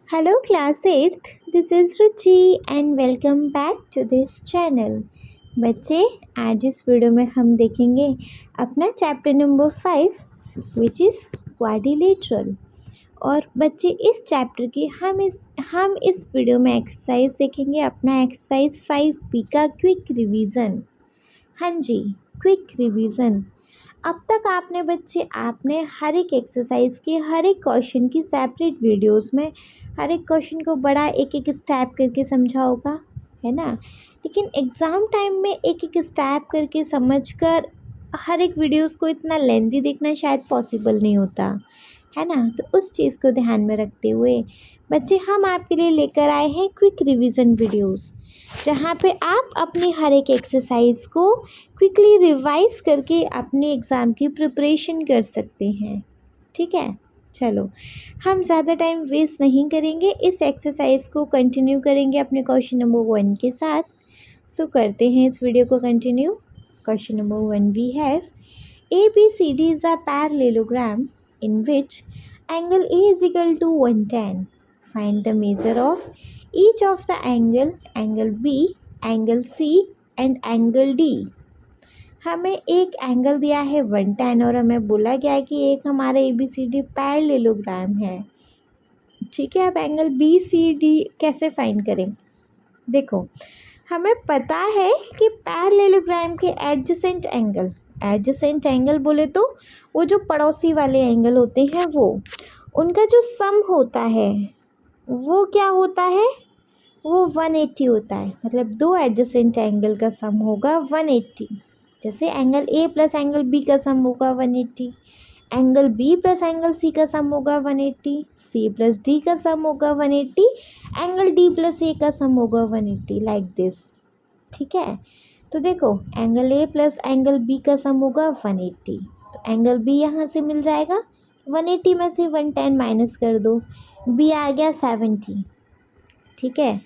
Hello class 8th, this is Ruchi and welcome back to this channel. बच्चे आज इस video में हम देखेंगे अपना chapter number 5 which is quadrilateral. और बच्चे इस चैप्टर की हम इस वीडियो में एक्सरसाइज देखेंगे अपना एक्सरसाइज 5B का क्विक रिवीजन। हाँ जी, क्विक रिवीजन। अब तक आपने हर एक एक्सरसाइज की हर एक क्वेश्चन की सेपरेट वीडियोस में हर एक क्वेश्चन को बड़ा एक एक स्टेप करके समझा होगा, है ना। लेकिन एग्ज़ाम टाइम में एक एक स्टेप करके समझकर हर एक वीडियोस को इतना लेंथी देखना शायद पॉसिबल नहीं होता, है ना। तो उस चीज़ को ध्यान में रखते हुए बच्चे हम आपके लिए लेकर आए हैं क्विक रिवीजन वीडियोस, जहाँ पे आप अपनी हर एक एक्सरसाइज को क्विकली रिवाइज करके अपने एग्ज़ाम की प्रिपरेशन कर सकते हैं। ठीक है, चलो हम ज़्यादा टाइम वेस्ट नहीं करेंगे, इस एक्सरसाइज को कंटिन्यू करेंगे अपने क्वेश्चन नंबर 1 के साथ। सो करते हैं इस वीडियो को continue. Question number 1 we have ABCD is a parallelogram in which angle A is equal to 110. Find the measure of each of the angle B, angle C and angle D. हमें एक angle दिया है 110 और हमें बोला गया है कि एक हमारा ABCD पैरेललोग्राम है। ठीक है, अब एंगल BCD कैसे फाइंड करें? देखो, हमें पता है कि पैरेललोग्राम के एडजेसेंट एंगल बोले तो वो जो पड़ोसी वाले एंगल होते हैं वो उनका जो सम होता है वो क्या होता है, वो 180 होता है। मतलब दो एडजेसेंट एंगल का सम होगा 180। जैसे angle A plus angle B का सम होगा 180, angle B plus angle C का सम होगा 180, C प्लस D का सम होगा 180, एंगल D प्लस A का सम होगा 180, लाइक दिस। ठीक है, तो देखो angle A plus angle B का सम होगा 180, तो एंगल B यहाँ से मिल जाएगा, 180 में से 110 माइनस कर दो, B आ गया 70। ठीक है,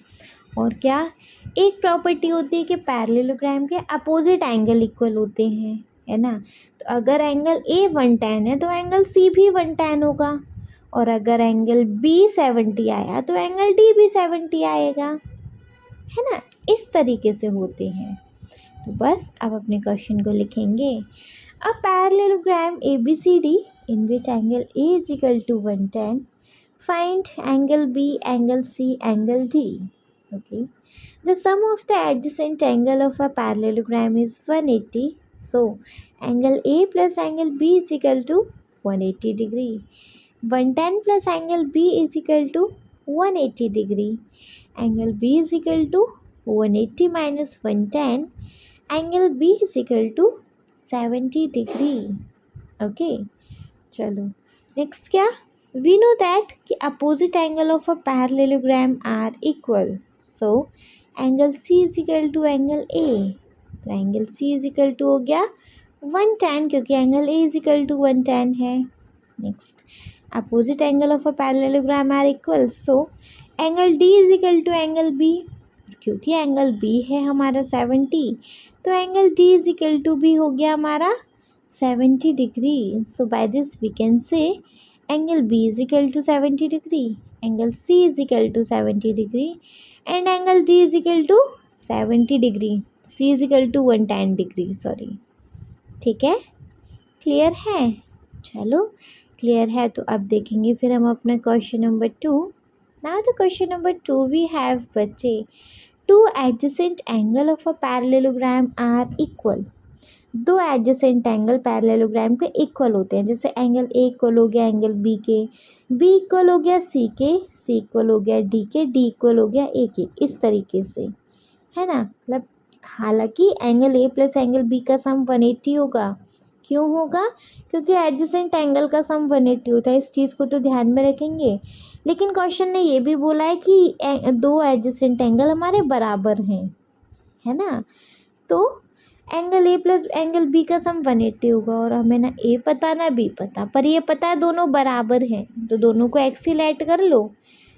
और क्या एक प्रॉपर्टी होती है कि पैरेललोग्राम के अपोजिट एंगल इक्वल होते हैं, है ना। तो अगर एंगल A 110 है तो एंगल C भी 110 होगा, और अगर एंगल B 70 आया तो एंगल D भी 70 आएगा, है ना। इस तरीके से होते हैं। तो बस अब अपने क्वेश्चन को लिखेंगे। A parallelogram ABCD in which angle A is equal to 110, find angle B, angle C, angle D. Okay, the sum of the adjacent angle of a parallelogram is 180, so angle A plus angle B is equal to 180 degree. 110 plus angle B is equal to 180 degree. Angle B is equal to 180 minus 110, angle B is equal to 70 degree. Okay, चलो next क्या, we know that कि opposite angle of a parallelogram are equal, so angle C is equal to angle A, तो angle C is equal to हो गया 110 क्योंकि angle A is equal to 110 है। Next, opposite angle of a parallelogram are equal, so angle D is equal to angle B, क्योंकि angle B है हमारा 70, तो angle D is equal to B हो गया हमारा 70 degree. So by this we can say angle B is equal to 70 degree, angle C is equal to 70 degree and angle D is equal to 70 degree, C is equal to 110 degree, sorry. ठीक है, clear है? चलो clear है, तो अब देखेंगे फिर हम अपना question number 2। Now the question number 2 we have बच्चे, two adjacent angle of a parallelogram are equal. दो एडजेसेंट एंगल पैरेललोग्राम के इक्वल होते हैं, जैसे एंगल A इक्वल हो गया एंगल B के, B इक्वल हो गया C के, C इक्वल हो गया D के, D इक्वल हो गया A के, इस तरीके से, है ना। मतलब हालांकि angle A plus angle B का सम 180 होगा। क्यों होगा? क्योंकि एडजेसेंट एंगल का सम 180 होता है, इस चीज़ को तो ध्यान में रखेंगे। लेकिन क्वेश्चन ने ये भी बोला है कि दो एडजेसेंट एंगल हमारे बराबर हैं, है ना। तो angle A plus angle B का सम 180 होगा, और हमें ना A पता ना B पता, पर ये पता है दोनों बराबर हैं, तो दोनों को x ही ऐड कर लो,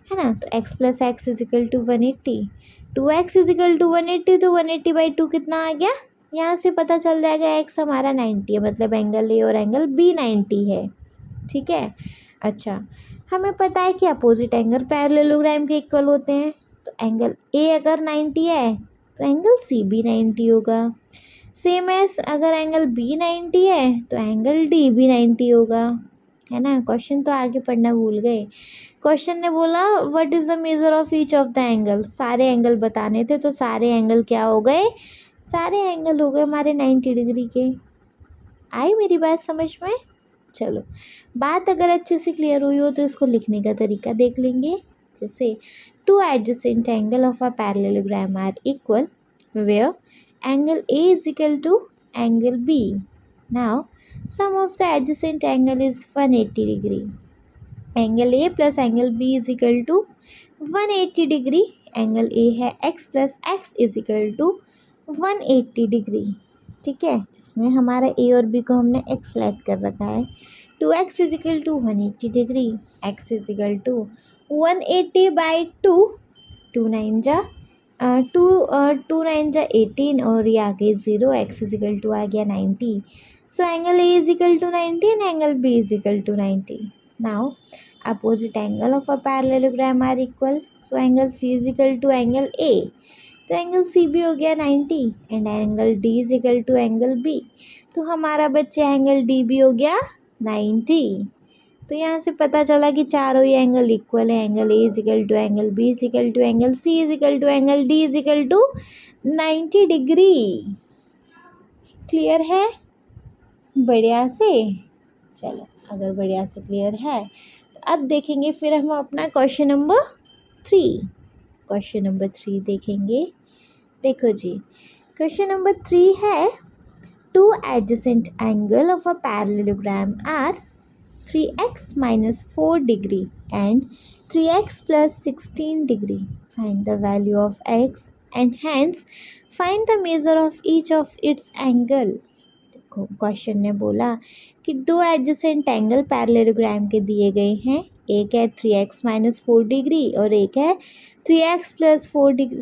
है ना। तो x plus x is equal to 180, 2x is equal to 180, तो 180/2 कितना आ गया, यहाँ से पता चल जाएगा x हमारा 90 है, मतलब एंगल A और एंगल B 90 है। ठीक है, अच्छा हमें पता है कि अपोजिट एंगल पैरेललोग्राम के इक्वल होते हैं, तो एंगल ए अगर 90 है तो एंगल सी भी 90 होगा। सेम एज अगर एंगल बी 90 है तो एंगल डी भी 90 होगा, है ना। क्वेश्चन तो आगे पढ़ना भूल गए। क्वेश्चन ने बोला what is the measure of each of the angle, सारे एंगल बताने थे, तो सारे एंगल क्या हो गए, सारे एंगल हो गए हमारे 90 डिग्री के। आई मेरी बात समझ में? चलो, बात अगर अच्छे से क्लियर हुई हो तो इसको लिखने का तरीका देख लेंगे। जैसे two adjacent angle of a parallelogram are equal where angle A is equal to angle B. Now sum of the adjacent angle is 180 degree. Angle A plus angle B is equal to 180 degree. Angle A है x plus x is equal to 180 degree, ठीक है, जिसमें हमारा ए और B को हमने x select कर रखा है। 2x is equal to 180 degree, x is equal to 180 by 2, 2 9 जा 18 और ये आ गई 0, x इज इक्वल टू आ गया 90। So angle A is equal to 90 and angle B is equal to 90। Now opposite angle of a parallelogram are equal, so angle C is equal to angle A, तो angle C भी हो गया 90 and angle D is equal to angle B, तो हमारा बच्चे angle D भी हो गया 90। तो यहाँ से पता चला कि चारों ही एंगल इक्वल है। Angle A is equal to angle B is equal to angle C is equal to angle D is equal to 90 degree. Clear है बढ़िया से? चलो, अगर बढ़िया से क्लियर है तो अब देखेंगे फिर हम अपना क्वेश्चन नंबर 3। क्वेश्चन नंबर 3 देखेंगे। देखो जी, क्वेश्चन नंबर 3 है two adjacent angle of a parallelogram are 3x minus 4 degree and 3x plus 16 degree. Find the value of x and hence find the measure of each of its angle. देखो, question ने बोला कि दो adjacent angle parallelogram के दिए गए हैं। एक है 3x माइनस 4 डिग्री और एक है 3x plus 4 degree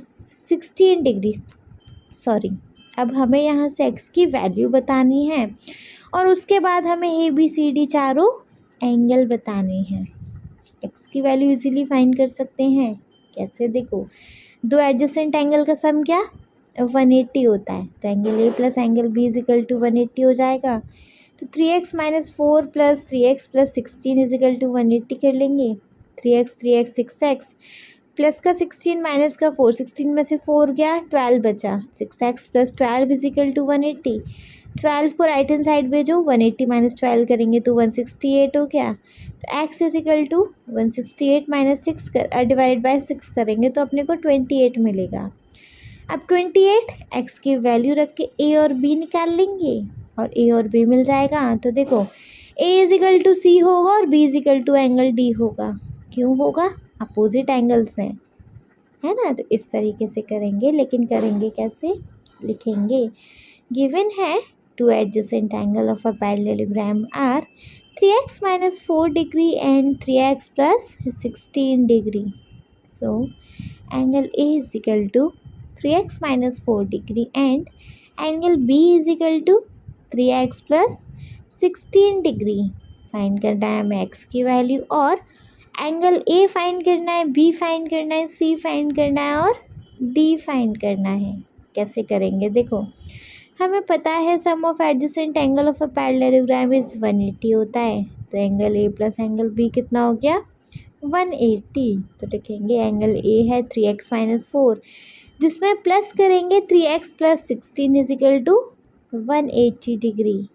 16 degree. Sorry, अब हमें यहाँ से x की वैल्यू बतानी है और उसके बाद हमें ए बी सी डी चारों एंगल बताने हैं। x की वैल्यू इजीली फाइंड कर सकते हैं। कैसे? देखो, दो एडजेसेंट एंगल का सम क्या 180 होता है, तो angle A plus angle B is equal to 180 हो जाएगा। तो 3x minus 4 plus 3x plus 16 is equal to 180 कर लेंगे। 3x 6x प्लस का 16 माइनस का 4, 16 में से 4 गया 12 बचा, 6x plus 12 is equal to 180। 12 को राइट हैंड साइड भेजो, 180 माइनस 12 करेंगे तो 168 हो गया। तो x is equal to 168 minus 6 divide by 6 करेंगे तो अपने को 28 मिलेगा। अब 28 x की वैल्यू रख के a और b निकाल लेंगे और a और b मिल जाएगा। तो देखो, a is equal to C होगा और b is equal to angle d होगा। क्यों होगा? अपोजिट एंगल्स हैं, है ना। तो इस तरीके से करेंगे, लेकिन करेंगे कैसे? लिखेंगे गिवन है two adjacent angle of a parallelogram are 3x minus 4 degree and 3x plus 16 degree. So angle A is equal to 3x minus 4 degree and angle B is equal to 3x plus 16 degree. Find करना है हमें x की value और angle A find करना है, B find करना है, C find करना है और D फाइंड करना है। कैसे करेंगे? देखो, हमें पता है sum of adjacent angle of a parallelogram is 180 होता है, तो angle A plus angle B कितना हो गया 180। तो लिखेंगे एंगल ए है 3x माइनस 4, जिसमें प्लस करेंगे 3x plus 16 is equal to 180 degree.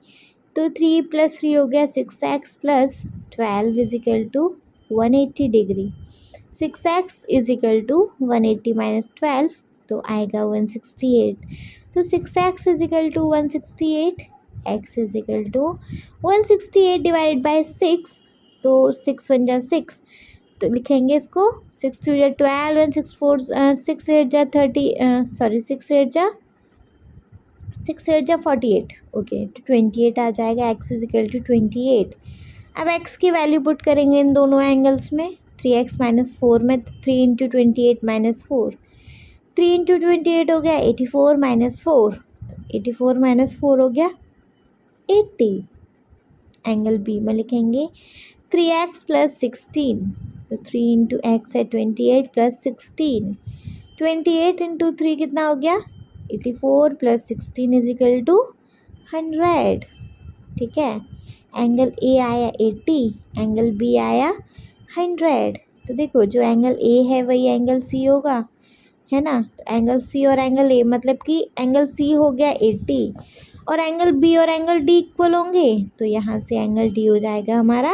तो 3 प्लस 3 हो गया 6x plus 12 is equal to 180 degree. 6x is equal to 180 minus 12 तो आएगा 168। तो 6x is equal to 168, x is equal to 168 divide by 6, तो 6 1 जा 6, तो लिखेंगे इसको 6 2 जा 12 1 6 4 6 8 जा 30 सॉरी 6 8 जा 48। ओके, तो 28 आ जाएगा। x is equal to 28। अब x की वैल्यू पुट करेंगे इन दोनों एंगल्स में। 3x माइनस 4 में 3 इंटू 28 माइनस 4, 3 इंटू 28 हो गया 84 माइनस 4, 84 माइनस 4 हो गया 80। एंगल बी में लिखेंगे 3x प्लस 16, तो 3 इंटू एक्स है 28 प्लस 16, 28 इंटू 3 कितना हो गया 84 प्लस 16 इज इक्वल टू 100। ठीक है, एंगल ए आया 80, एंगल बी आया 100। तो देखो जो एंगल ए है वही एंगल सी होगा, है ना। तो एंगल सी और एंगल ए मतलब कि एंगल सी हो गया 80 और एंगल बी और एंगल डी इक्वल होंगे, तो यहाँ से एंगल डी हो जाएगा हमारा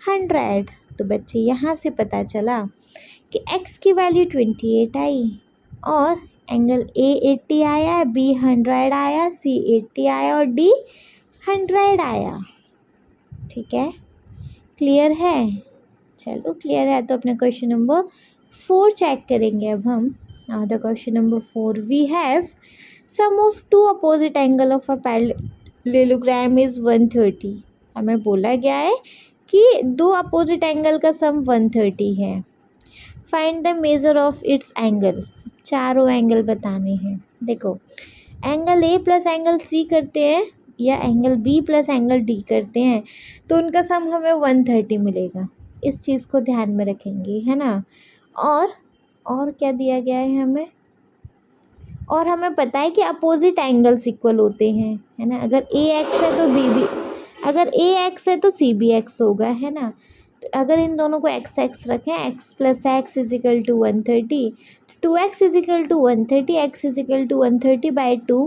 100। तो बच्चे यहाँ से पता चला कि x की वैल्यू 28 आई और एंगल ए 80 आया, बी 100 आया, सी 80 आया और डी 100 आया। ठीक है, क्लियर है। चलो क्लियर है तो अपने क्वेश्चन नंबर 4 चेक करेंगे अब हम। Now the question number 4 we have sum of two opposite angle of a parallelogram is 130। हमें बोला गया है कि दो अपोजिट एंगल का सम 130 है। Find the measure of its angle, चारों एंगल बताने हैं। देखो angle A plus angle C करते हैं या angle B plus angle D करते हैं तो उनका सम हमें 130 मिलेगा। इस चीज़ को ध्यान में रखेंगे, है ना। और क्या दिया गया है हमें, और हमें पता है कि अपोजिट एंगल्स इक्वल होते हैं, है ना। अगर ए एक्स है तो बी भी, अगर ए एक्स है तो सी बी एक्स होगा, है ना। तो अगर इन दोनों को एक्स एक्स रखें, x plus x is equal to 130, 2x is equal to 130, x is equal to 130 by 2,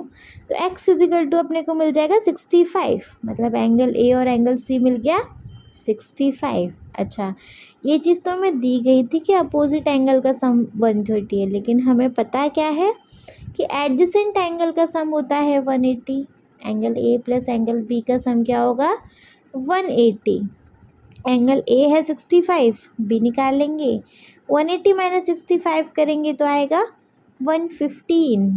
तो x इज इक्वल टू अपने को मिल जाएगा 65, मतलब एंगल ए और एंगल सी मिल गया 65। अच्छा, ये चीज़ तो हमें दी गई थी कि अपोजिट एंगल का सम 130 है, लेकिन हमें पता क्या है कि एडजेसेंट एंगल का सम होता है 180। Angle A plus angle B का सम क्या होगा 180। एंगल ए है 65, बी निकाल लेंगे, 180 माइनस 65 करेंगे तो आएगा 115।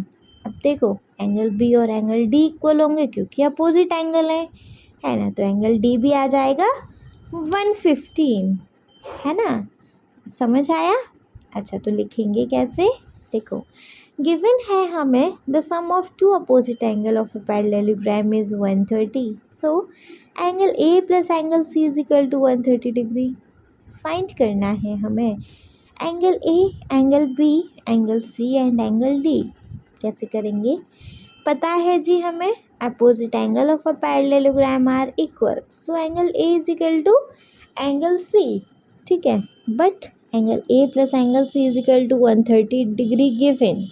अब देखो एंगल बी और एंगल डी इक्वल होंगे क्योंकि अपोजिट एंगल है ना। तो एंगल डी भी आ जाएगा 115, है ना। समझ आया। अच्छा तो लिखेंगे कैसे, देखो गिवन है हमें the sum of two opposite angle of a parallelogram is 130, so angle A plus angle C is equal to 130 degree. Find करना है हमें angle A, angle B, angle C and angle D. कैसे करेंगे, पता है जी हमें opposite angle of a parallelogram are equal, so angle A is equal to angle C. ठीक है, but angle A plus angle C is equal to 130 degree given,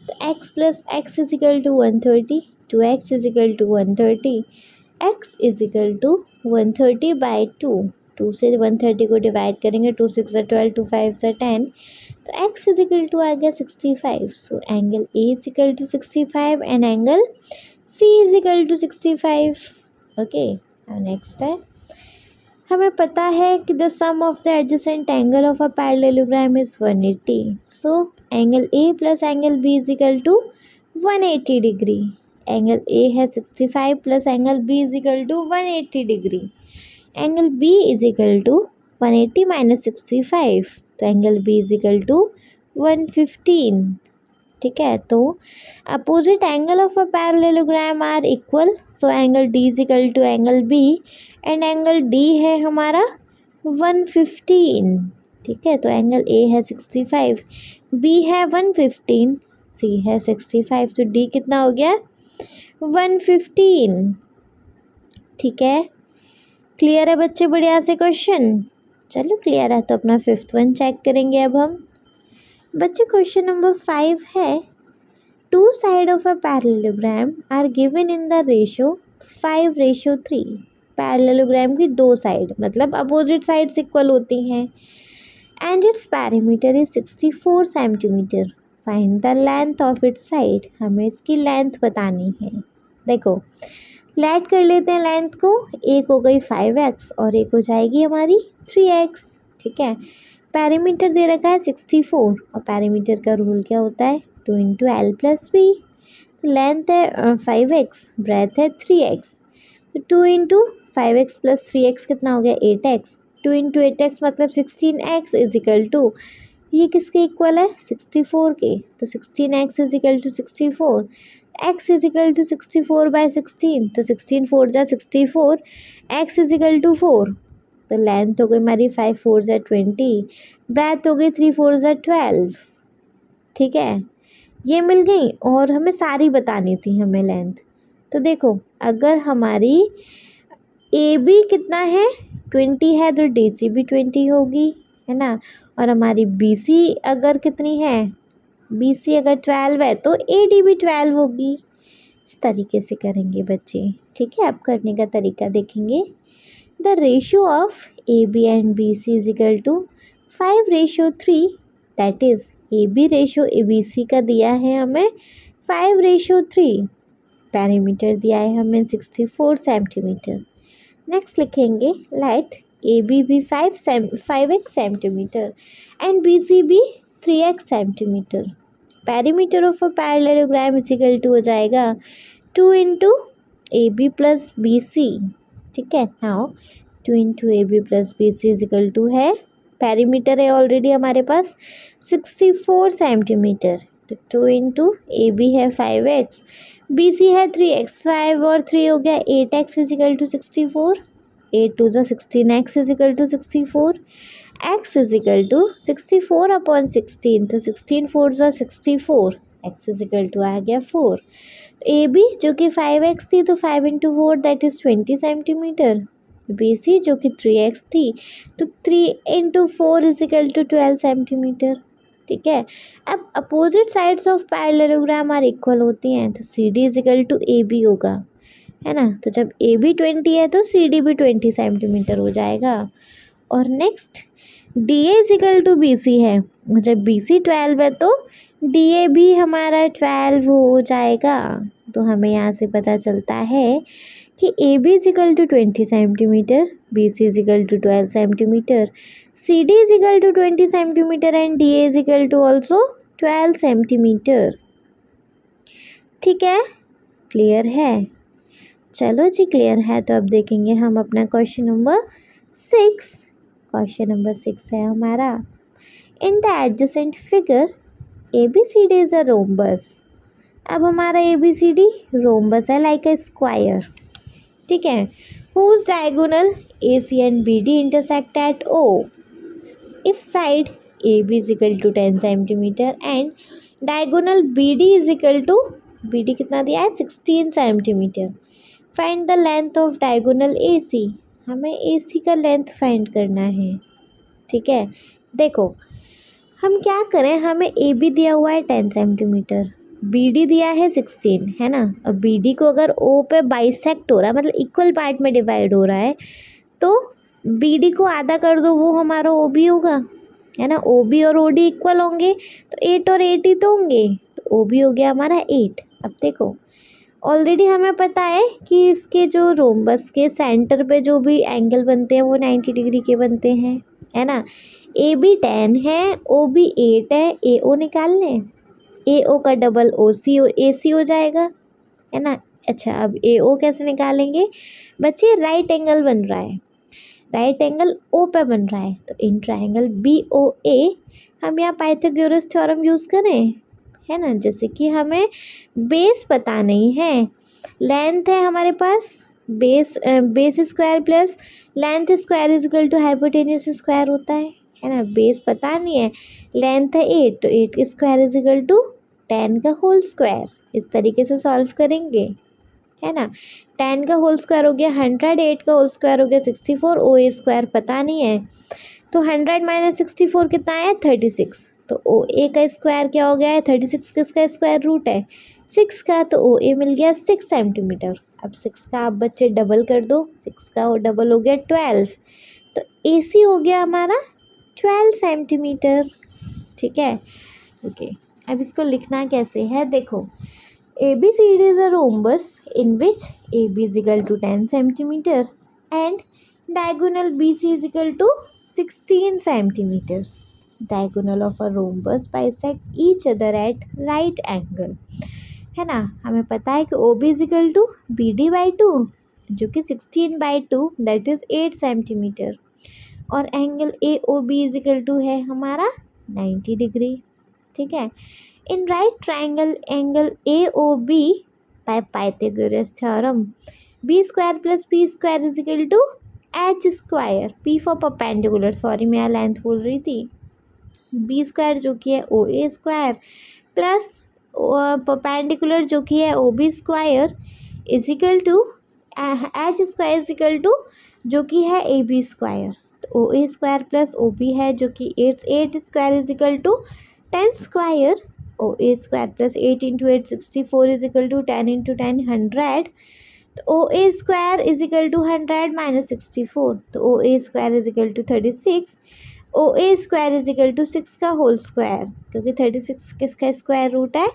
तो x plus x is equal to 130, 2x is equal to 130, x is equal to 130 by 2, 2 से 130 को divide करेंगे, 2 6 12, 2 5 10, तो x is equal to आ गया 65। So angle A is equal to 65 and angle C is equal to 65। Okay, next है हमें पता है कि the sum of the adjacent angle of a parallelogram is 180, so angle A plus angle B is equal to 180 degree. Angle A है 65 plus angle B is equal to 180 degree. Angle B is equal to 180 minus 65, तो angle B is equal to 115। ठीक है, तो opposite angle of a parallelogram are equal, so angle D is equal to angle B and angle D है हमारा 115। ठीक है, तो angle A है 65, बी है 115, सी है 65, तो डी कितना हो गया 115। ठीक है, क्लियर है बच्चे, बढ़िया से क्वेश्चन। चलो क्लियर है तो अपना 5th वन चेक करेंगे अब हम। बच्चे क्वेश्चन नंबर 5 है, two side of a parallelogram are given in the ratio 5:3। Parallelogram की दो साइड मतलब अपोजिट साइड्स इक्वल होती हैं and its parameter is 64 centimetre. Find the length of its side, हमें इसकी लेंथ बतानी है। देखो लेट कर लेते हैं लेंथ को, एक हो गई 5x और एक हो जाएगी हमारी 3x। ठीक है, पैरामीटर दे रखा है 64 और पैरामीटर का रूल क्या होता है 2 into L plus B. Length है 5x, ब्रेथ है 3x, तो 2 इंटू 5x प्लस 3x कितना हो गया 8x, 2 इंटू 8x मतलब 16x इज इक्वल टू, ये किसके इक्वल है 64 के, तो 16x is equal to 64, x is equal to 64 by 16, तो 16 4 जा 64, x इज इक्वल टू 4। तो लेंथ हो गई हमारी 5 4 ज़ा 20, ब्रेथ हो गई 3 4 ज़ा 12। ठीक है, ये मिल गई और हमें सारी बतानी थी हमें लेंथ। तो देखो अगर हमारी ए बी कितना है 20 है तो डी सी भी 20 होगी, है ना। और हमारी बी सी अगर कितनी है, बी सी अगर 12 है तो ए डी भी 12 होगी। इस तरीके से करेंगे बच्चे। ठीक है, अब करने का तरीका देखेंगे। The ratio of A B and B C is equal to 5:3, that is A B ratio A B C का दिया है हमें 5:3, पैरामीटर दिया है हमें 64 सेंटीमीटर। नेक्स्ट लिखेंगे लेट ए बी भी 5x centimetre and B C भी 3x centimetre. Perimeter of a parallelogram is equal to हो जाएगा 2 into A B plus B C. ठीक है, now 2 into A B plus B C is equal to है, perimeter है already हमारे पास 64 centimetre, तो 2 इंटू ए बी है 5x, बी सी है 3x, 5 और 3 हो गया 8x इज इक्वल टू 64, 8 2 ज़ा 16x is equal to 64, x is equal to 64 upon 16, तो 16 4 ज़ा 64, x इज इक्वल टू आ गया 4। ए बी जो कि 5x थी तो 5 into 4 that is 20 centimetre, B C जो कि 3x थी तो 3 into 4 is equal to 12 centimetre. ठीक है, अब opposite sides of parallelogram are equal होती हैं तो C D is equal to A B होगा, है ना। तो जब ए बी 20 है तो सी डी भी 20 सेंटीमीटर हो जाएगा। और next D A is equal to B C है, जब बी सी 12 है तो डी ए भी हमारा 12 हो जाएगा। तो हमें यहाँ से पता चलता है कि A B is equal to 20 centimetre, B C is equal to 12 centimetre, C D is equal to 20 centimetre and D A is equal to also 12 centimetre. ठीक है, क्लियर है। चलो जी क्लियर है, तो अब देखेंगे हम अपना क्वेश्चन नंबर 6। क्वेश्चन नंबर 6 है हमारा, in the adjacent figure A B C D is a rhombus. अब हमारा A B C D rhombus है लाइक अ स्क्वायर। ठीक है, whose diagonal AC and BD intersect at O if side AB is equal to 10 centimeter and diagonal BD is equal to, BD कितना दिया है 16 centimetre. Find the length of diagonal AC, हमें AC का length find करना है। ठीक है, देखो हम क्या करें, हमें AB दिया हुआ है 10 सेंटीमीटर, BD दिया है 16, है ना। अब BD को अगर O पे बाइसेक्ट हो रहा है मतलब इक्वल पार्ट में डिवाइड हो रहा है तो BD को आधा कर दो, वो हमारा OB होगा, है ना। OB और OD इक्वल होंगे तो 8 और 8 ही तो होंगे, तो OB हो गया हमारा 8। अब देखो ऑलरेडी हमें पता है कि इसके जो रोम्बस के सेंटर पे जो भी एंगल बनते हैं वो 90 डिग्री के बनते हैं, है ना। AB 10 है, OB 8 है, AO निकाल लें, AO का डबल OC AC हो जाएगा, है ना। अच्छा, अब AO कैसे निकालेंगे बच्चे, राइट एंगल बन रहा है, राइट एंगल O पे बन रहा है, तो इन ट्राइंगल BOA हम यहाँ पाइथागोरस थ्योरम यूज़ करें, है ना। जैसे कि हमें बेस पता नहीं है, लेंथ है हमारे पास, base square plus length square is equal to hypotenuse square होता है ना। बेस पता नहीं है, लेंथ है 8 तो 8 स्क्वायर इज इक्वल टू 10 का होल स्क्वायर। इस तरीके से सॉल्व करेंगे, है ना। 10 का होल स्क्वायर हो गया 100, 8 का होल स्क्वायर हो गया 64, ओ ए स्क्वायर पता नहीं है तो 100 माइनस 64 कितना आया 36, तो ओ ए का स्क्वायर क्या हो गया है 36, किसका स्क्वायर रूट है 6 का, तो ओ ए मिल गया 6 सेंटीमीटर। अब 6 का आप बच्चे डबल कर दो, 6 का डबल हो गया 12, तो ए सी हो गया हमारा 12 सेंटीमीटर। ठीक है, ओके। अब इसको लिखना कैसे है, देखो ABCD is a rhombus in which AB is equal to 10 centimeter and diagonal BC is equal to 16 centimeter. Diagonal of a rhombus bisect each other at right angle, है ना। हमें पता है कि OB is equal to BD by 2 जो कि 16 by 2 that is 8 centimeter और angle AOB is equal to है हमारा 90 डिग्री। ठीक है, in right triangle angle AOB by Pythagoras theorem B square plus P square is equal to H square, P for perpendicular, sorry मैं यहाँ length बोल रही थी, बी स्क्वायर जो कि है O A square plus perpendicular जो कि है O B square is equal to H square is equal to जो कि है ए बी स्क्वायर। तो O A square plus O B है जो कि eight square is equal to 10 square, O A square plus 8 into 8 64 is equal to 10 into 10 100। तो O A square is equal to 100 minus 64, तो O A square is equal to 36, O A square is equal to 6 का whole square, क्योंकि 36 किसका square root है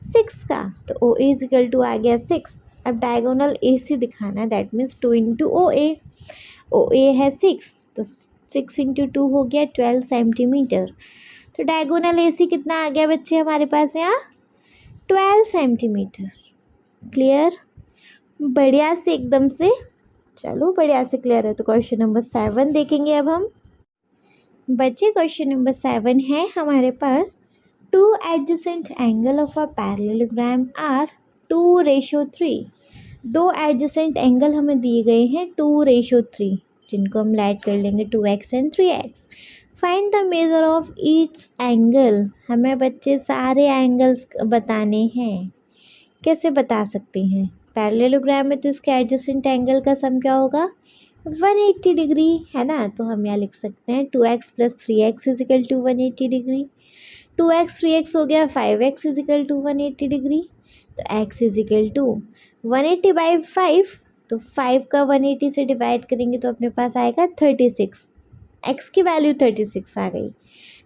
6 का, तो O A is equal to आ गया 6। अब डायगोनल ए सी दिखाना, दैट मीन्स 2 इंटू ओ ए है 6, तो 6 इंटू 2 हो गया 12 सेंटीमीटर। तो डायगोनल ए सी कितना आ गया बच्चे हमारे पास यहाँ 12 सेंटीमीटर। क्लियर, बढ़िया से एकदम से, चलो बढ़िया से क्लियर है। तो क्वेश्चन नंबर 7 देखेंगे अब हम बच्चे। क्वेश्चन नंबर 7 है हमारे पास, two adjacent angle of a parallelogram are 2:3। दो एडजेसेंट एंगल हमें दिए गए हैं 2:3, जिनको हम ऐड कर लेंगे 2x and 3x। Find the measure of each angle, हमें बच्चे सारे एंगल्स बताने हैं। कैसे बता सकते हैं, पैरेललोग्राम में तो इसके एडजेसेंट एंगल का सम क्या होगा 180 डिग्री है ना। तो हम यहाँ लिख सकते हैं 2x plus 3x is equal to 180 degree, 2x 3x हो गया 5x इजिकल टू 180 डिग्री। तो x इजिकल टू 180 बाई 5, तो 5 का 180 से डिवाइड करेंगे तो अपने पास आएगा 36, x की वैल्यू 36 आ गई,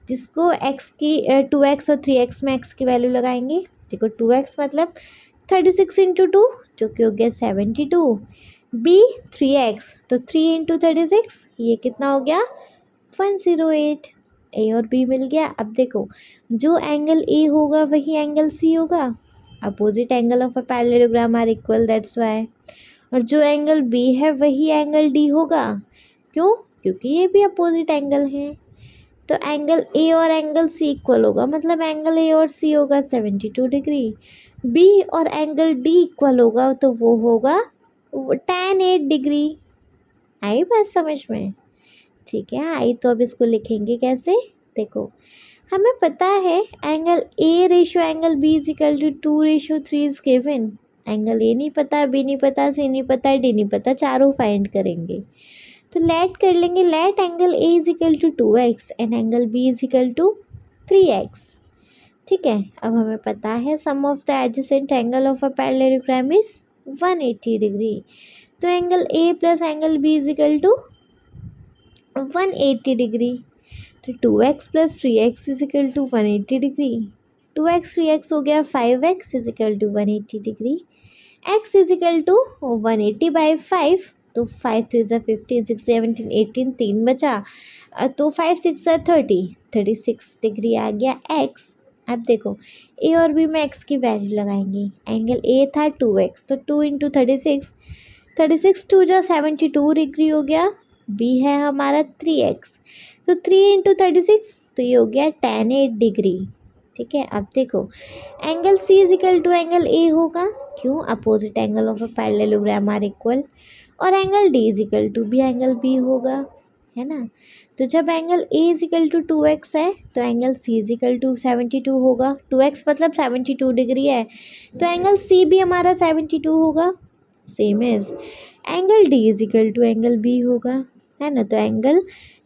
जिसको x की 2x और 3x में x की वैल्यू लगाएंगे। देखो 2x मतलब 36 इंटू 2 जो कि हो गया 72, b 3x तो 3 इंटू 36 ये कितना हो गया 108। ए और बी मिल गया। अब देखो जो एंगल ए होगा वही एंगल सी होगा, opposite angle of a parallelogram are equal, that's why. और जो एंगल बी है वही एंगल डी होगा, क्यों, क्योंकि ये भी अपोजिट एंगल है। तो एंगल ए और एंगल सी इक्वल होगा, मतलब एंगल ए और सी होगा 72 डिग्री। बी और एंगल डी इक्वल होगा तो वो होगा tan 8 डिग्री। आई बात समझ में, ठीक है आई। तो अब इसको लिखेंगे कैसे, देखो हमें पता है angle A ratio angle B is equal to 2:3 is given. Angle A नहीं पता, बी नहीं पता, सी नहीं पता, डी नहीं पता, चारों फाइंड करेंगे। तो लेट कर लेंगे, let angle A is equal to 2x and angle B is equal to 3x। ठीक है, अब हमें पता है sum of the adjacent angle of a parallelogram is 180 degree. तो angle A plus angle B is equal to 180 degree. तो 2x plus 3x is equal to 180 degree, 2x 3x हो गया 5x is equal to 180 degree. x is equal to 180 by 5, तो 5 3 ज़ा 15, 6 17 18, 3 बचा, तो 5 6 ज़ा 30, 36 degree आ गया x। अब देखो a और b में x की वैल्यू लगाएंगे, एंगल a था 2x तो 2 इंटू 36, 36 2 जा 72 डिग्री हो गया, b है हमारा 3x तो 3 इंटू 36 तो ये हो गया tan 8 डिग्री। ठीक है, अब देखो angle C is equal to angle A होगा, क्यों, opposite angle of a parallelogram are equal. और एंगल D इजिकल टू भी एंगल B होगा, है ना। तो जब angle A is equal to 2x है तो एंगल C इजिकल टू 72 होगा, 2x मतलब 72 डिग्री है, तो एंगल C भी हमारा 72 होगा। Same as angle D is equal to angle B होगा, है ना। तो एंगल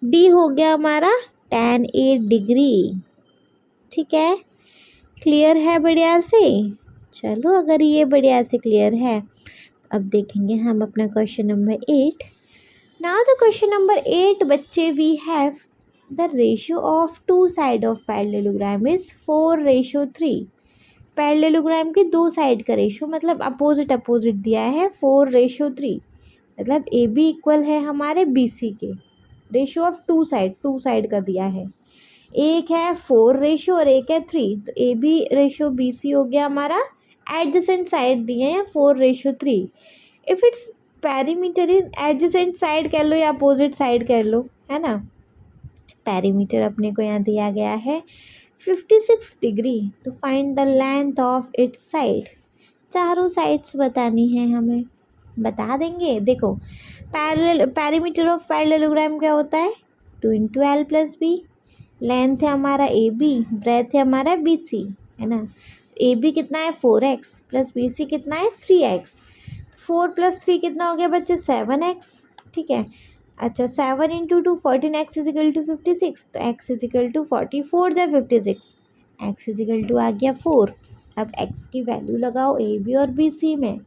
D हो गया हमारा tan 8 डिग्री। ठीक है, क्लियर है बढ़िया से। चलो अगर ये बढ़िया से क्लियर है, अब देखेंगे हम अपना question number 8। Now the question number 8 बच्चे, we have the ratio of two side of parallelogram is 4:3। Parallelogram के दो साइड का रेशियो मतलब अपोजिट अपोजिट दिया है 4:3, मतलब ए बी इक्वल है हमारे बी सी के। रेशियो ऑफ टू साइड का दिया है, एक है 4 रेशो और एक है 3, तो A B ratio B C हो गया हमारा। एडजेसेंट साइड दिए हैं 4:3। If its perimeter is adjacent side कह लो या अपोजिट साइड कह लो, है ना। पैरीमीटर अपने को यहाँ दिया गया है 56 डिग्री, तो find the length of its side. चारों साइड्स बतानी है हमें, बता देंगे। देखो पैरीमीटर ऑफ पैरेललोग्राम क्या होता है? 2 into L plus B. Length है हमारा ए बी, ब्रेथ है हमारा बी सी, है ना। ए बी कितना है 4x प्लस बी सी कितना है 3x। 4 प्लस 3 कितना हो गया बच्चे 7x, ठीक है। अच्छा 7 इंटू 2 14x इजिकल टू 56, तो x इजिकल टू 44 या 56, x इजिकल टू आ गया 4। अब x की वैल्यू लगाओ ए बी और बी सी में।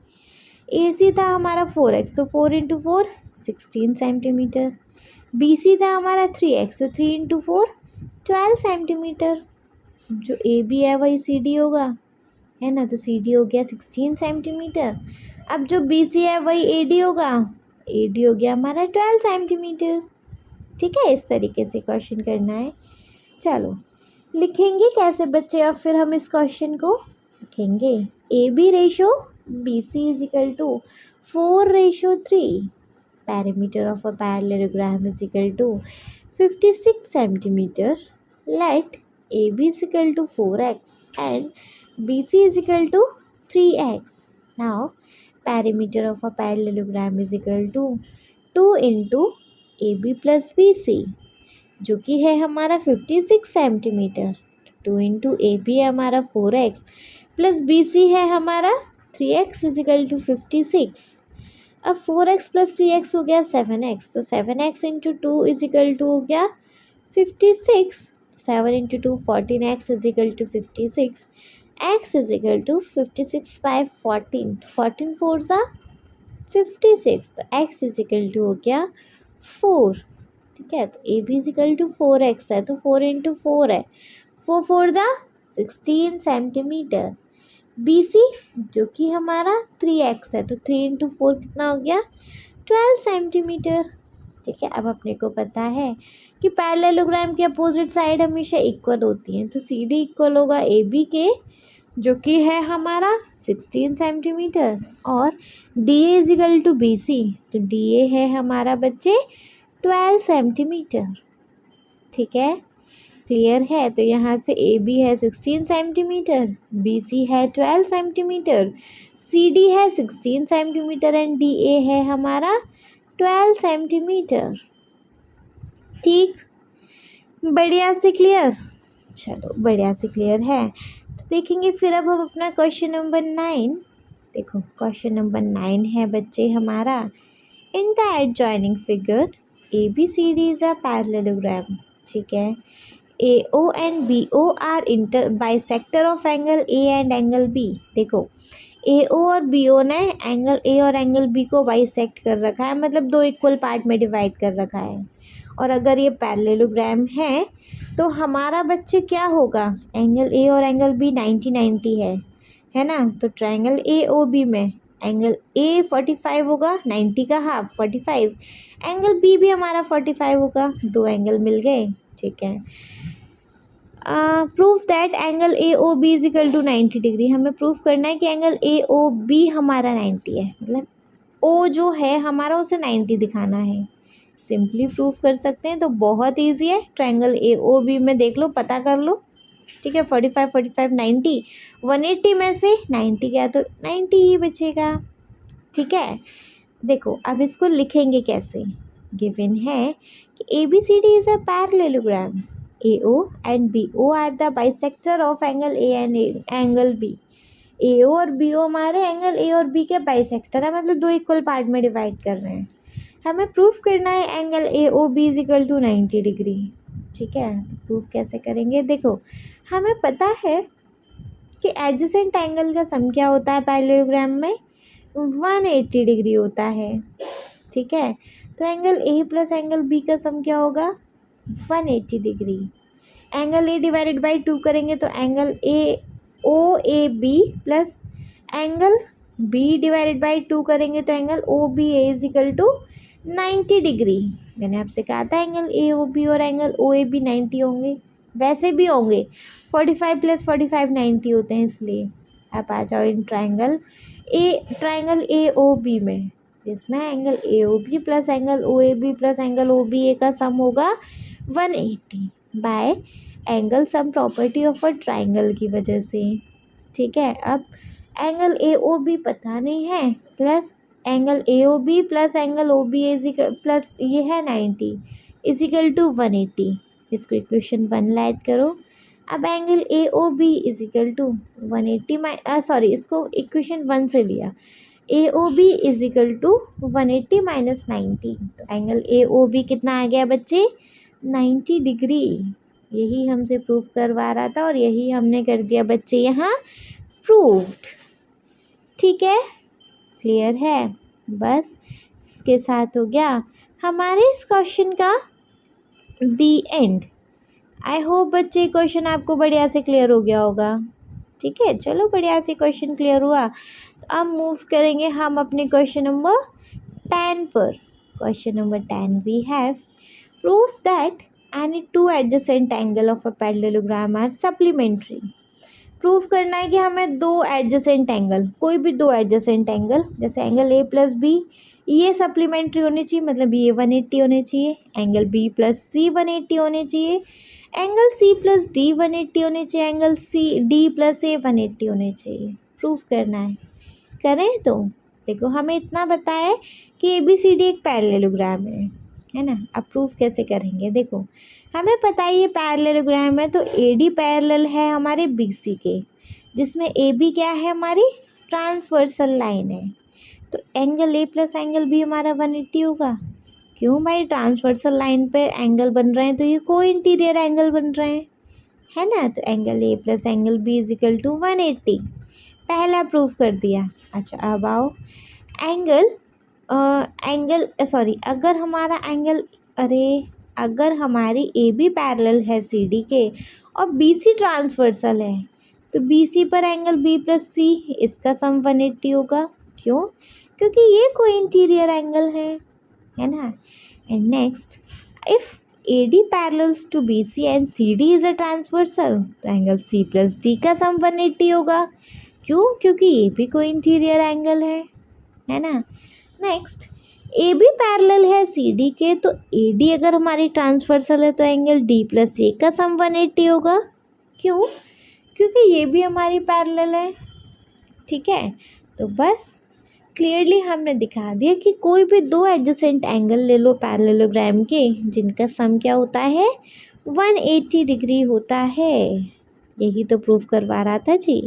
ए सी था हमारा 4x, तो 4 इंटू 4 16 सेंटीमीटर। बी सी था हमारा 3x, तो 3 इंटू 4 12 सेंटीमीटर। जो ए बी है वही सी डी होगा, है ना, तो सी डी हो गया 16 सेंटीमीटर। अब जो बी सी है वही ए डी होगा, ए डी हो गया हमारा 12 सेंटीमीटर। ठीक है, इस तरीके से क्वेश्चन करना है। चलो लिखेंगे कैसे बच्चे, अब फिर हम इस क्वेश्चन को लिखेंगे। A B ratio B C is equal to 4:3। Perimeter of a parallelogram is equal to 56 centimetre. Let A B is equal to 4x and BC is equal to 3x. Now perimeter of a parallelogram is equal to 2 into AB plus BC, जो कि है हमारा 56 centimetre. 2 into A B है हमारा 4x plus B C है हमारा 3x is equal to 56। अब 4x plus 3x हो गया 7x, तो 7x into 2 is equal to हो गया 56। 7 into 2 14x is equal to 56। x is equal to 56 by 14, 14 four सा 56, तो x इज इक्वल टू हो गया 4। ठीक है, तो A B is equal to 4x है, तो 4 इंटू 4 है, 4 फोर दा 16 सेंटीमीटर। बी सी जो कि हमारा 3x है, तो 3 इंटू 4 कितना हो गया 12 सेंटीमीटर। ठीक है, अब अपने को पता है कि पैरेललोग्राम की अपोजिट साइड हमेशा इक्वल होती हैं, तो सी डी इक्वल होगा ए बी के, जो कि है हमारा 16 सेंटीमीटर, और D A is equal to B C, तो डी ए है हमारा बच्चे 12 सेंटीमीटर। ठीक है, क्लियर है। तो यहाँ से ए बी है 16 सेंटीमीटर, बी सी है 12 सेंटीमीटर, सी डी है 16 सेंटीमीटर एंड डी ए है हमारा 12 सेंटीमीटर। ठीक, बढ़िया से क्लियर। चलो बढ़िया से क्लियर है, तो देखेंगे फिर अब हम अपना क्वेश्चन नंबर 9। देखो क्वेश्चन नंबर 9 है बच्चे हमारा, in the adjoining figure A B C D is a parallelogram. ठीक है, A O and B O are inter bisector of angle A and angle B. देखो ए ओ और B ओ ने angle A और angle B को bisect कर रखा है, मतलब दो इक्वल पार्ट में डिवाइड कर रखा है। और अगर ये पैरेललोग्राम है तो हमारा बच्चे क्या होगा, एंगल ए और एंगल बी 90-90 है ना, तो ट्रायंगल ए ओ बी में एंगल ए 45 होगा, 90 का हाफ 45, एंगल बी भी हमारा 45 होगा, दो एंगल मिल गए। ठीक है, proof that angle A O B is equal to 90 degree. हमें प्रूफ करना है कि एंगल ए ओ बी हमारा 90 है, मतलब ओ जो है हमारा उसे 90 दिखाना है। सिंपली प्रूफ कर सकते हैं, तो बहुत ईजी है। ट्रायंगल ए ओ बी में देख लो, पता कर लो। ठीक है, 45 45 90, 180 में से 90 गया तो 90 ही बचेगा। ठीक है, देखो अब इसको लिखेंगे कैसे। गिवन है कि A B C D is a parallelogram, A O and B O are the bisector of angle A and angle B. A O और बी ओ हमारे एंगल ए और बी के बाइसेक्टर है, मतलब दो इक्वल पार्ट में डिवाइड कर रहे हैं। हमें प्रूफ करना है angle A O B is equal to 90 degree. ठीक है, तो प्रूफ कैसे करेंगे, देखो हमें पता है कि एडजेसेंट एंगल का सम क्या होता है पैरेललोग्राम में, 180 डिग्री होता है। ठीक है, तो angle A plus angle B का सम क्या होगा 180 degree. Angle A divided by 2 करेंगे तो angle A O A B plus angle B divided by 2 करेंगे तो angle O B A is equal to 90 degree. मैंने आपसे कहा था एंगल ए ओ बी और एंगल ओ ए बी 90 होंगे, वैसे भी होंगे, 45 प्लस 45 90 होते हैं, इसलिए आप आ जाओ in triangle A O B में, जिसमें angle A O B plus angle O A B plus angle O B A का सम होगा 180 by angle sum property of a triangle की वजह से। ठीक है, अब एंगल ए ओ बी पता नहीं है, plus angle A O B plus angle O B is equal plus ये है 90 इजिकल टू 180। इसको इक्वेशन 1 ला ऐड करो। अब angle A O B is equal to 180 sorry इसको इक्वेशन 1 से लिया। A O B is equal to 180 minus 90। तो एंगल ए ओ बी कितना आ गया बच्चे 90 डिग्री। यही हमसे प्रूफ करवा रहा था और यही हमने कर दिया बच्चे यहाँ प्रूव्ड। ठीक है, क्लियर है। बस इसके साथ हो गया हमारे इस क्वेश्चन का दी एंड। आई होप बच्चे क्वेश्चन आपको बढ़िया से क्लियर हो गया होगा। ठीक है, चलो बढ़िया से क्वेश्चन क्लियर हुआ तो अब मूव करेंगे हम अपने क्वेश्चन नंबर 10 पर। Question number 10 we have proof that any two adjacent angle of a parallelogram are supplementary. Proof करना है कि हमें दो एडजेसेंट एंगल, कोई भी दो एडजेसेंट एंगल, जैसे एंगल ए प्लस बी ये सप्लीमेंट्री होने चाहिए, मतलब ये 180 होने चाहिए। एंगल बी प्लस सी 180 होने चाहिए। एंगल सी प्लस डी 180 होने चाहिए। एंगल सी डी प्लस ए 180 होने चाहिए। प्रूफ करना है, करें तो देखो हमें इतना बताया है कि ए बी सी डी एक पैरेललोग्राम है ना। अब प्रूफ कैसे करेंगे, देखो हमें पता है ये पैरेललोग्राम है तो ए डी पैरेलल है हमारे बी सी के, जिसमें ए बी क्या है हमारी ट्रांसवर्सल लाइन है। तो angle A plus angle B हमारा 180 होगा। क्यों भाई, ट्रांसवर्सल लाइन पे एंगल बन रहे हैं तो ये को इंटीरियर एंगल बन रहे हैं, है ना। तो angle A plus angle B is equal to 180, पहला प्रूफ कर दिया। अच्छा अब आओ अगर हमारा एंगल अगर हमारी ए बी पैरेलल है सी डी के और बी सी ट्रांसवर्सल है तो बी सी पर एंगल बी प्लस सी इसका सम 180 होगा। क्यों, क्योंकि ये कोई इंटीरियर एंगल है ना। And next if A D parallels to B C and C D is a transversal तो एंगल सी प्लस डी का सम 180 होगा। क्यों, क्योंकि ये भी कोई इंटीरियर एंगल है ना। नेक्स्ट ए बी पैरेलल है सी डी के तो ए डी अगर हमारी ट्रांसवर्सल है तो एंगल डी प्लस ए का सम 180 होगा। क्यों, क्योंकि ये भी हमारी पैरेलल है। ठीक है, तो बस क्लियरली हमने दिखा दिया कि कोई भी दो एडजेसेंट एंगल ले लो पैरेललोग्राम के जिनका सम क्या होता है 180 डिग्री होता है। यही तो प्रूफ करवा रहा था जी,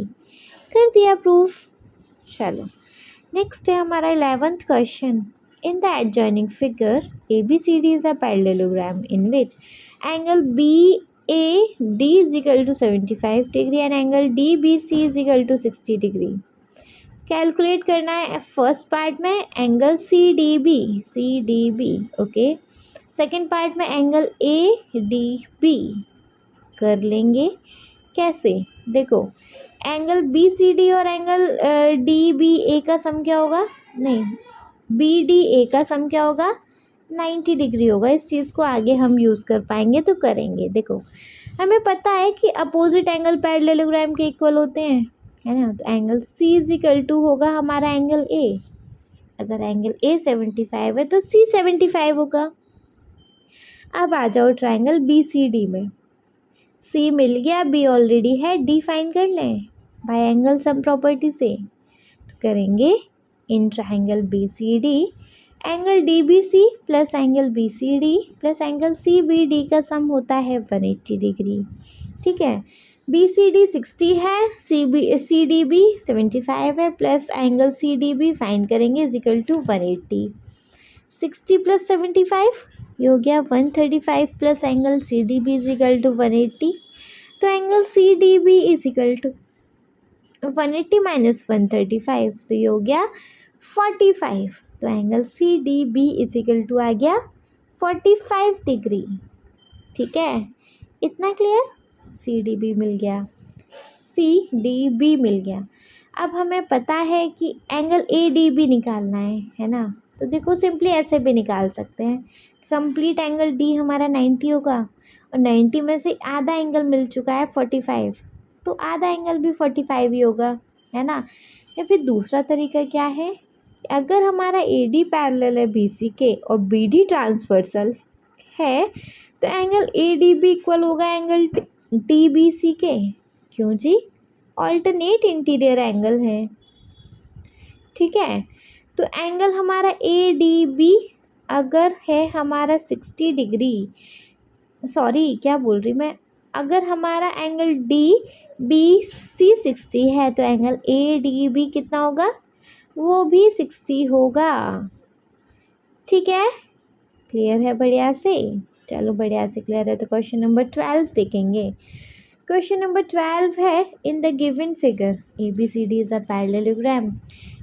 कर दिया प्रूफ। चलो नेक्स्ट है हमारा 11th question. In the adjoining figure A B C D is a parallelogram in which angle B A D is equal to 75 degree and angle D B C is equal to 60 degree. Calculate करना है first part में angle C D B okay. Second part में angle A D B कर लेंगे। कैसे, देखो angle B C D और angle D B A का सम क्या होगा, नहीं बी डी ए का सम क्या होगा 90 डिग्री होगा। इस चीज़ को आगे हम यूज़ कर पाएंगे तो करेंगे। देखो हमें पता है कि अपोजिट एंगल पैरेललोग्राम के इक्वल होते हैं, है ना। तो angle C is equal to होगा हमारा एंगल ए। अगर एंगल ए 75 है तो सी 75 होगा। अब आ जाओ ट्राइंगल बी सी डी में, सी मिल गया, बी ऑलरेडी है, डी फाइंड कर लें बाय एंगल सम प्रॉपर्टी से। तो करेंगे in triangle B C D angle D B C plus angle B C D plus angle C B D का सम होता है 180 डिग्री। ठीक है, बी सी डी 60 है, सी डी बी 75 है, plus angle C D B find करेंगे is equal to 180। 60 plus 75 ये हो गया 135 plus angle C D B is equal to 180। तो angle C D B is equal to 180 minus 135 तो ये हो गया 45। तो angle C D B is equal to आ गया 45 डिग्री। ठीक है, इतना क्लियर, सी डी बी मिल गया, सी डी बी मिल गया। अब हमें पता है कि एंगल ए डी बी निकालना है ना। तो देखो सिंपली ऐसे भी निकाल सकते हैं। कंप्लीट एंगल डी हमारा 90 होगा और 90 में से आधा एंगल मिल चुका है 45, तो आधा एंगल भी 45 ही होगा, है ना। या फिर दूसरा तरीका क्या है, अगर हमारा ए डी पैरेलल है बी सी के और बी डी ट्रांसवर्सल है तो angle A D B equal होगा एंगल डी बी सी के। क्यों जी, ऑल्टरनेट इंटीरियर एंगल है। ठीक है, तो एंगल हमारा ए डी बी अगर है हमारा 60 डिग्री, सॉरी क्या बोल रही मैं, अगर हमारा एंगल डी बी सी 60 है तो एंगल ए डी बी कितना होगा, वो भी 60 होगा। ठीक है, क्लियर है बढ़िया से। चलो बढ़िया से क्लियर है तो क्वेश्चन नंबर 12 देखेंगे। क्वेश्चन नंबर 12 है, in the given figure A B C D is a parallelogram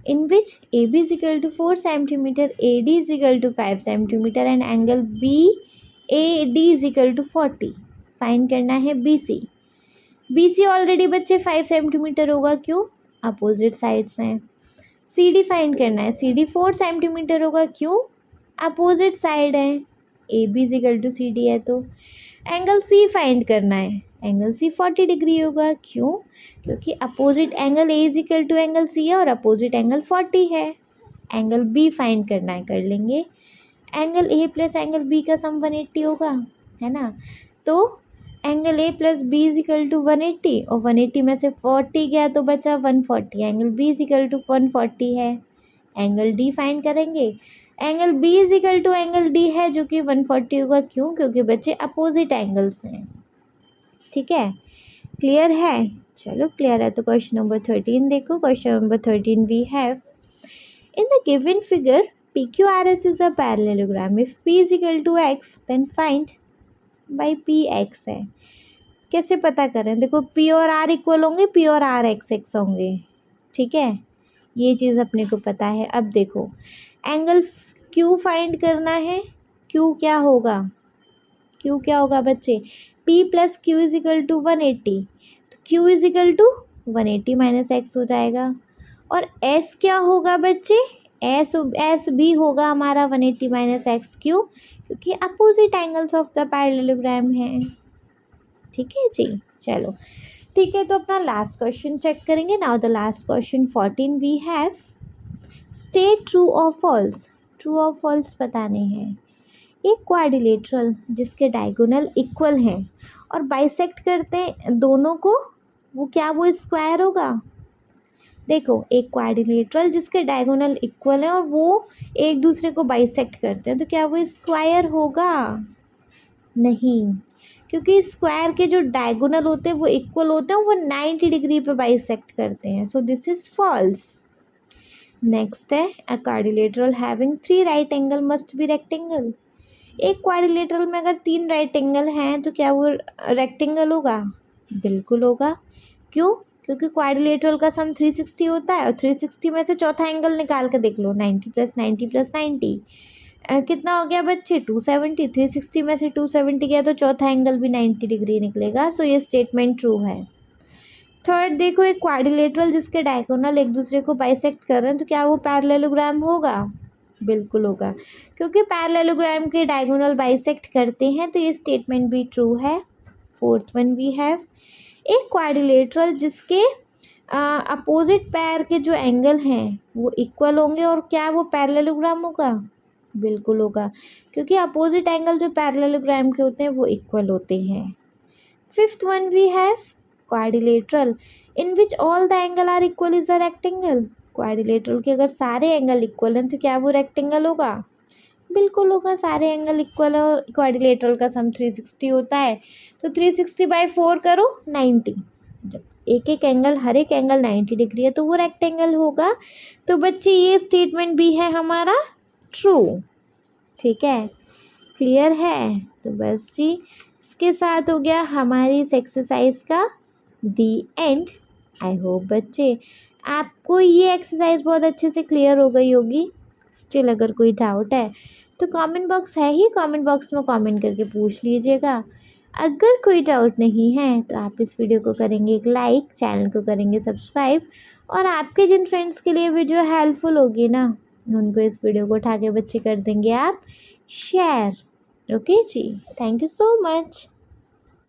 in which AB is equal to 4 cm, AD is equal to 5 cm and angle BAD is equal to 40। Find करना है BC। BC already बच्चे 5 centimetre होगा, क्यों, opposite sides हैं। CD find करना है, CD 4 centimetre होगा, क्यों, अपोजिट साइड है। AB is equal to CD है तो एंगल C फाइंड करना है, एंगल C 40 डिग्री होगा, क्यों, क्योंकि opposite angle A is equal to angle C है और अपोजिट एंगल 40 है। एंगल B फाइंड करना है, कर लेंगे। Angle A plus angle B का सम 180 होगा, है ना, तो angle A plus B is equal to 180 और 180 में से 40 गया तो बचा 140। Angle B is equal to 140 है। एंगल D फाइंड करेंगे, angle B is equal to angle D है जो कि 140 होगा, क्यों, क्योंकि बच्चे अपोजिट एंगल्स हैं। ठीक है, क्लियर है। चलो क्लियर है तो क्वेश्चन नंबर 13 देखो। Question number 13 we have, in the given figure PQRS is a parallelogram, if P is equal to x then find by PX है। कैसे पता करें, देखो P और R इक्वल होंगे, P और R x होंगे। ठीक है, ये चीज़ अपने को पता है। अब देखो एंगल Q फाइंड करना है, Q क्या होगा, Q क्या होगा बच्चे, P plus Q is equal to 180, तो Q is equal to 180 minus x हो जाएगा। और S क्या होगा बच्चे, S भी होगा हमारा 180 माइनस एक्स, क्यों, क्योंकि opposite angles of the parallelogram है। ठीक है जी, चलो ठीक है, तो अपना लास्ट क्वेश्चन चेक करेंगे। Now the last question 14 we have, state true और फॉल्स। ट्रू और फॉल्स बताने हैं। एक क्वाड्रिलेटरल जिसके डायगोनल इक्वल हैं और बाइसेक्ट करते हैं दोनों को, वो क्या, वो स्क्वायर होगा। देखो एक क्वाड्रिलेटरल जिसके डायगोनल इक्वल हैं और वो एक दूसरे को बाइसेक्ट करते हैं तो क्या वो स्क्वायर होगा, नहीं, क्योंकि स्क्वायर के जो डायगोनल होते हैं वो इक्वल होते हैं, वो 90 डिग्री पे बाइसेक्ट करते हैं, so this is false. Next है, a quadrilateral having 3 right angle must be rectangle. एक क्वाड्रिलेटरल में अगर 3 राइट एंगल हैं तो क्या वो रेक्टेंगल होगा, बिल्कुल होगा, क्यों, क्योंकि क्वाड्रिलेटरल का सम 360 होता है और 360 में से चौथा एंगल निकाल के देख लो, 90 प्लस 90 प्लस 90 कितना हो गया बच्चे, 270। 360 में से 270 गया तो चौथा एंगल भी 90 डिग्री निकलेगा, सो ये स्टेटमेंट ट्रू है। थर्ड देखो, एक क्वाड्रिलेटरल जिसके डायगोनल एक दूसरे को बाइसेक्ट कर रहे हैं तो क्या वो पैरेललोग्राम होगा, बिल्कुल होगा, क्योंकि पैरेललोग्राम के डायगोनल बाइसेक्ट करते हैं, तो ये स्टेटमेंट भी ट्रू है। फोर्थ वन वी हैव, एक क्वाड्रिलेटरल जिसके अपोजिट पैर के जो एंगल हैं वो इक्वल होंगे और क्या वो पैरेललोग्राम होगा, बिल्कुल होगा, क्योंकि अपोजिट एंगल जो पैरेललोग्राम के होते हैं वो इक्वल होते हैं। Fifth one we have, quadrilateral in which all the angle are equal is a rectangle. Quadrilateral के अगर सारे एंगल इक्वल हैं तो क्या वो रेक्टेंगल होगा, बिल्कुल होगा, सारे एंगल इक्वल है। क्वाड्रिलेटरल का सम 360 होता है, तो 360/4 करो 90, जब एक एक एंगल, हर एक एंगल 90 डिग्री है तो वो रेक्टेंगल होगा। तो बच्चे ये स्टेटमेंट भी है हमारा ट्रू। ठीक है, क्लियर है। तो बस जी, इसके साथ हो गया हमारी इस एक्सरसाइज का दी एंड। आई होप बच्चे आपको ये एक्सरसाइज बहुत अच्छे से क्लियर हो गई होगी। स्टिल अगर कोई डाउट है तो कमेंट बॉक्स है ही, कमेंट बॉक्स में कमेंट करके पूछ लीजिएगा। अगर कोई डाउट नहीं है तो आप इस वीडियो को करेंगे एक लाइक, चैनल को करेंगे सब्सक्राइब, और आपके जिन फ्रेंड्स के लिए वीडियो हेल्पफुल होगी ना, उनको इस वीडियो को उठा के बच्चे कर देंगे आप शेयर। ओके जी, थैंक यू सो मच।